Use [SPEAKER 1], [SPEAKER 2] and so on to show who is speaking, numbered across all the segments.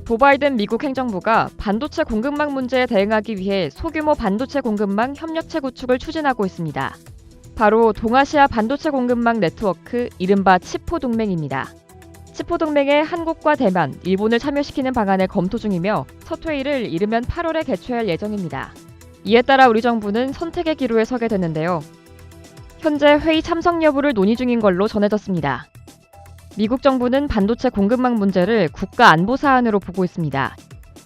[SPEAKER 1] 조 바이든 미국 행정부가 반도체 공급망 문제에 대응하기 위해 소규모 반도체 공급망 협력체 구축을 추진하고 있습니다. 바로 동아시아 반도체 공급망 네트워크, 이른바 치포 동맹입니다. 치포 동맹에 한국과 대만, 일본을 참여시키는 방안을 검토 중이며 첫 회의를 이르면 8월에 개최할 예정입니다. 이에 따라 우리 정부는 선택의 기로에 서게 됐는데요. 현재 회의 참석 여부를 논의 중인 걸로 전해졌습니다. 미국 정부는 반도체 공급망 문제를 국가 안보 사안으로 보고 있습니다.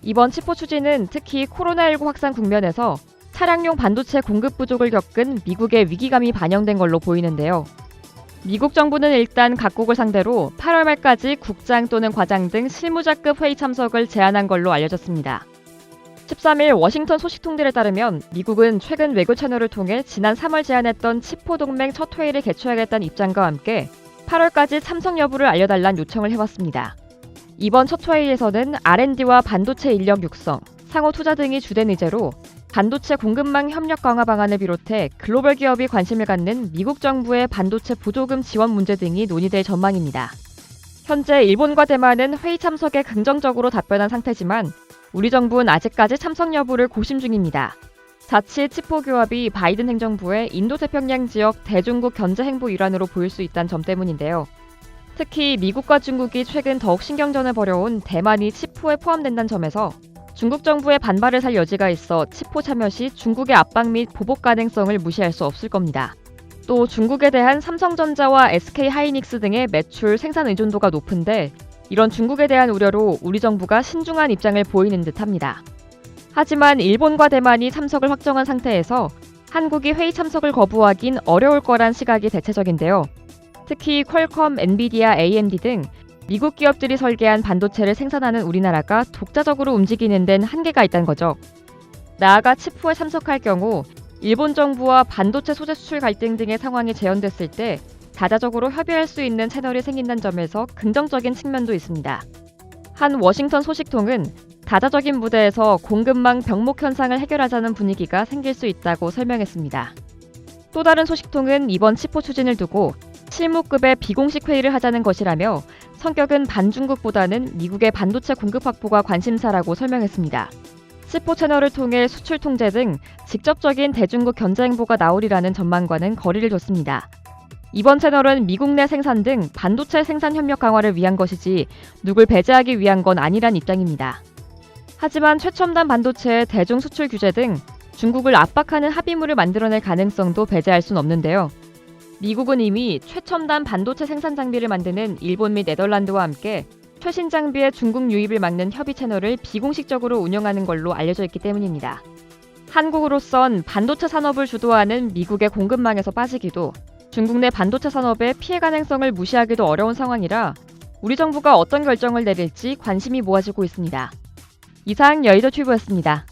[SPEAKER 1] 이번 치포 추진은 특히 코로나19 확산 국면에서 차량용 반도체 공급 부족을 겪은 미국의 위기감이 반영된 걸로 보이는데요. 미국 정부는 일단 각국을 상대로 8월 말까지 국장 또는 과장 등 실무자급 회의 참석을 제안한 걸로 알려졌습니다. 13일 워싱턴 소식통들에 따르면 미국은 최근 외교 채널을 통해 지난 3월 제안했던 치포 동맹 첫 회의를 개최하겠다는 입장과 함께 8월까지 참석 여부를 알려달란 요청을 해왔습니다. 이번 첫 회의에서는 R&D와 반도체 인력 육성, 상호 투자 등이 주된 의제로 반도체 공급망 협력 강화 방안을 비롯해 글로벌 기업이 관심을 갖는 미국 정부의 반도체 보조금 지원 문제 등이 논의될 전망입니다. 현재 일본과 대만은 회의 참석에 긍정적으로 답변한 상태지만 우리 정부는 아직까지 참석 여부를 고심 중입니다. 자칫 치포 교합이 바이든 행정부의 인도태평양 지역 대중국 견제 행보 일환으로 보일 수 있다는 점 때문인데요. 특히 미국과 중국이 최근 더욱 신경전을 벌여온 대만이 치포에 포함된다는 점에서 중국 정부의 반발을 살 여지가 있어 치포 참여 시 중국의 압박 및 보복 가능성을 무시할 수 없을 겁니다. 또 중국에 대한 삼성전자와 SK하이닉스 등의 매출 생산 의존도가 높은데 이런 중국에 대한 우려로 우리 정부가 신중한 입장을 보이는 듯합니다. 하지만 일본과 대만이 참석을 확정한 상태에서 한국이 회의 참석을 거부하긴 어려울 거란 시각이 대체적인데요. 특히 퀄컴, 엔비디아, AMD 등 미국 기업들이 설계한 반도체를 생산하는 우리나라가 독자적으로 움직이는 데는 한계가 있다는 거죠. 나아가 치포에 참석할 경우 일본 정부와 반도체 소재 수출 갈등 등의 상황이 재현됐을 때 다자적으로 협의할 수 있는 채널이 생긴다는 점에서 긍정적인 측면도 있습니다. 한 워싱턴 소식통은 다자적인 무대에서 공급망 병목 현상을 해결하자는 분위기가 생길 수 있다고 설명했습니다. 또 다른 소식통은 이번 치포 추진을 두고 실무급의 비공식 회의를 하자는 것이라며 성격은 반중국보다는 미국의 반도체 공급 확보가 관심사라고 설명했습니다. 치포 채널을 통해 수출 통제 등 직접적인 대중국 견제 행보가 나오리라는 전망과는 거리를 뒀습니다. 이번 채널은 미국 내 생산 등 반도체 생산 협력 강화를 위한 것이지 누굴 배제하기 위한 건 아니란 입장입니다. 하지만 최첨단 반도체의 대중 수출 규제 등 중국을 압박하는 합의물을 만들어낼 가능성도 배제할 순 없는데요. 미국은 이미 최첨단 반도체 생산 장비를 만드는 일본 및 네덜란드와 함께 최신 장비의 중국 유입을 막는 협의 채널을 비공식적으로 운영하는 걸로 알려져 있기 때문입니다. 한국으로선 반도체 산업을 주도하는 미국의 공급망에서 빠지기도 중국 내 반도체 산업의 피해 가능성을 무시하기도 어려운 상황이라 우리 정부가 어떤 결정을 내릴지 관심이 모아지고 있습니다. 이상 여의도 튜브였습니다.